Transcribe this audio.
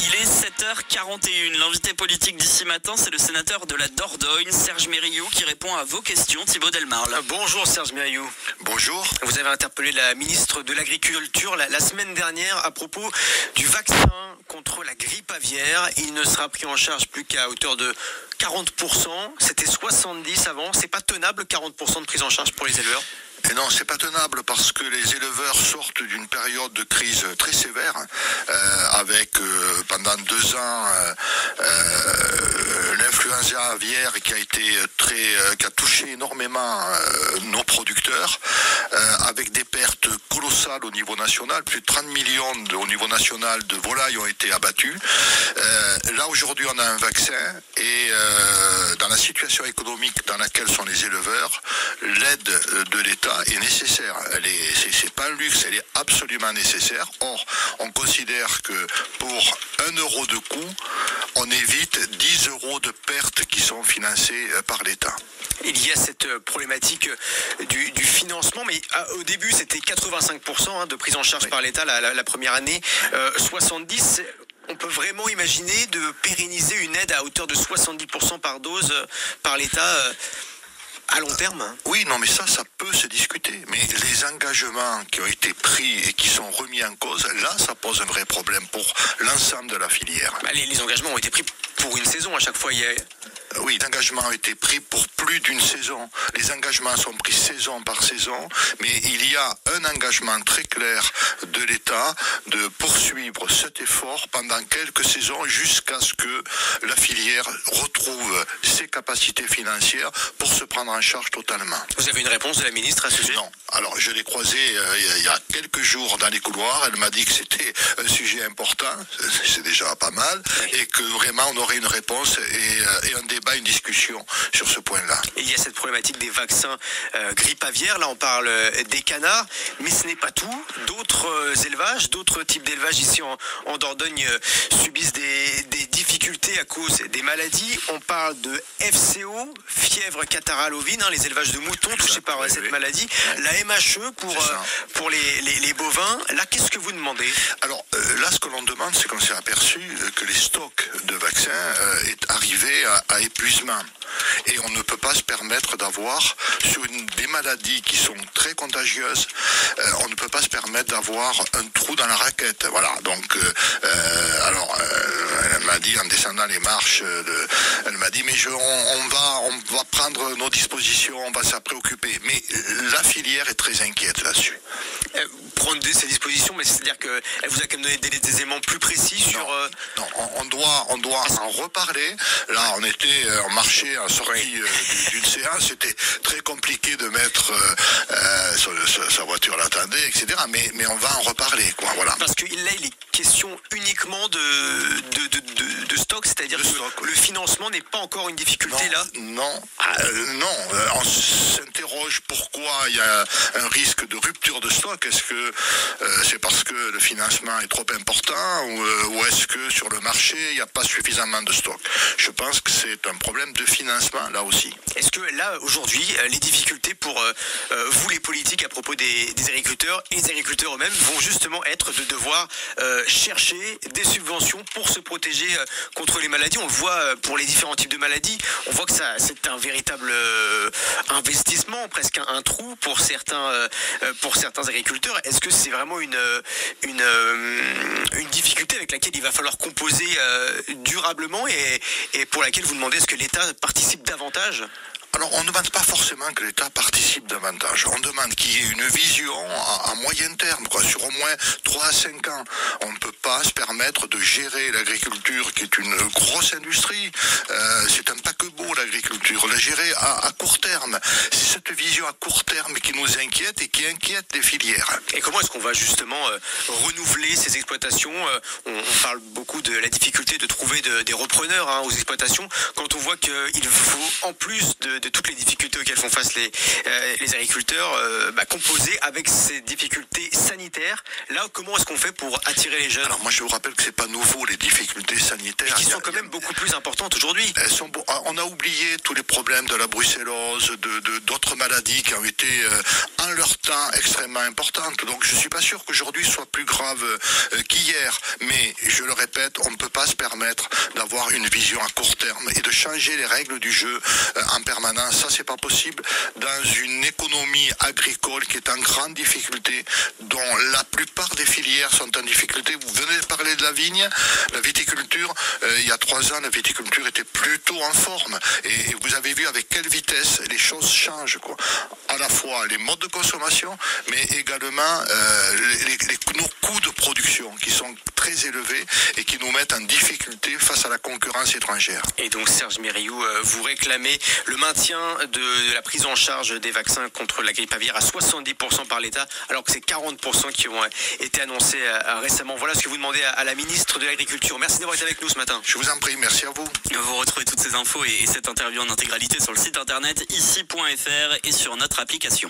Il est 7h41. L'invité politique d'ici matin, c'est le sénateur de la Dordogne, Serge Mérillou, qui répond à vos questions. Thibaut Delmarle. Bonjour Serge Mérillou. Bonjour. Vous avez interpellé la ministre de l'Agriculture la semaine dernière à propos du vaccin contre la grippe aviaire. Il ne sera pris en charge plus qu'à hauteur de 40%. C'était 70% avant. C'est pas tenable, 40% de prise en charge pour les éleveurs? Et non, c'est pas tenable parce que les éleveurs sortent d'une période de crise très sévère, avec pendant 2 ans l'influenza aviaire qui a touché énormément nos producteurs, avec des pertes colossales au niveau national. Plus de 30 millions au niveau national de volailles ont été abattus. Là aujourd'hui on a un vaccin et dans la situation économique dans laquelle sont les éleveurs, l'aide de l'État est nécessaire. C'est pas un luxe, elle est absolument nécessaire. Or, on considère que pour 1 euro de coût, on évite 10 euros de pertes qui sont financées par l'État. Il y a cette problématique du financement, mais au début c'était 85% de prise en charge par l'État la première année, 70%. On peut vraiment imaginer de pérenniser une aide à hauteur de 70% par dose par l'État à long terme? Oui, non, mais ça peut se discuter. Mais les engagements qui ont été pris et qui sont remis en cause, là, ça pose un vrai problème pour l'ensemble de la filière. Les engagements ont été pris pour une saison à chaque fois. Oui, les engagements ont été pris pour plus d'une saison. Les engagements sont pris saison par saison, mais il y a un engagement très clair de l'État de poursuivre cet effort pendant quelques saisons jusqu'à ce que la filière retrouve ses capacités financières pour se prendre en charge totalement. Vous avez une réponse de la ministre à ce sujet? Non. Alors, je l'ai croisée il y a quelques jours dans les couloirs. Elle m'a dit que c'était un sujet important, c'est déjà pas mal, et que vraiment on aurait une réponse et un débat, une discussion sur ce point-là. Il y a cette problématique des vaccins grippe aviaire. Là, on parle des canards, mais ce n'est pas tout. D'autres élevages, d'autres types d'élevages ici en Dordogne subissent des difficultés à cause des maladies. On parle de FCO, fièvre catarrhale ovine, les élevages de moutons touchés par cette maladie. La MHE pour les bovins. Là, qu'est-ce que vous demandez? Alors là, ce que l'on demande, c'est qu'on s'est aperçu que les stocks de vaccins est arrivé à épuisement. Et on ne peut pas se permettre d'avoir, sur des maladies qui sont très contagieuses, on ne peut pas se permettre d'avoir un trou dans la raquette. Voilà, donc, elle m'a dit en descendant les marches, elle m'a dit, mais on va prendre nos dispositions, on va s'en préoccuper. Mais la filière est très inquiète là-dessus. Prendre ces dispositions, mais c'est-à-dire qu'elle vous a quand même donné des éléments plus précis sur... Non, on doit en reparler. Là, on marchait en sortie d'une séance, c'était très compliqué de mettre sa voiture l'attendait, etc. Mais on va en reparler, quoi. Voilà. Parce que là, il est question uniquement de stock, c'est-à-dire que le financement n'est pas encore une difficulté là. Non, on s'interroge pourquoi il y a un risque de rupture de stock. Est-ce que c'est parce que le financement est trop important ou est-ce que sur le marché il n'y a pas suffisamment de stock? Je pense que c'est un problème de financement là aussi. Est-ce que là aujourd'hui les difficultés pour vous les politiques à propos des agriculteurs et les agriculteurs eux-mêmes vont justement être de devoir chercher des subventions pour se protéger contre les maladies? On le voit pour les différents types de maladies, on voit que c'est un véritable investissement, presque un trou pour certains agriculteurs. Est-ce que c'est vraiment une difficulté avec laquelle il va falloir composer durablement et pour laquelle vous demandez est-ce que l'État participe davantage? Alors, on ne demande pas forcément que l'État participe davantage. On demande qu'il y ait une vision à moyen terme, sur au moins 3 à 5 ans. On ne peut pas se permettre de gérer l'agriculture, qui est une grosse industrie. C'est un paquebot, l'agriculture. La gérer à court terme. C'est cette vision à court terme qui nous inquiète et qui inquiète les filières. Et comment est-ce qu'on va justement renouveler ces exploitations? On parle beaucoup de la difficulté de trouver des repreneurs aux exploitations. Quand on voit qu'il faut, en plus de toutes les difficultés auxquelles font face les agriculteurs, composer avec ces difficultés sanitaires. Là, comment est-ce qu'on fait pour attirer les jeunes? Alors moi, je vous rappelle rappelle que c'est pas nouveau, les difficultés sanitaires. Qui sont quand même beaucoup plus importantes aujourd'hui. On a oublié tous les problèmes de la brucellose, d'autres maladies qui ont été en leur temps extrêmement importantes. Donc je suis pas sûr qu'aujourd'hui soit plus grave qu'hier. Mais je le répète, on ne peut pas se permettre d'avoir une vision à court terme et de changer les règles du jeu en permanence. Ça, c'est pas possible dans une économie agricole qui est en grande difficulté, dont la plupart des filières sont en difficulté. Vous venez de parler de la vigne, la viticulture. Il y a 3 ans, la viticulture était plutôt en forme. Et vous avez vu avec quelle vitesse les choses changent, quoi. À la fois les modes de consommation, mais également nos coûts de production qui sont très élevés et qui nous mettent en difficulté face à la concurrence étrangère. Et donc Serge Mériou, vous réclamez le maintien de la prise en charge des vaccins contre la grippe aviaire à 70% par l'État, alors que c'est 40% qui ont été annoncés récemment. Voilà ce que vous demandez à la ministre de l'Agriculture. Merci d'avoir été avec nous ce matin. Je vous en prie, merci à vous. Vous retrouvez toutes ces infos et cette interview en intégralité sur le site internet ici.fr et sur notre application.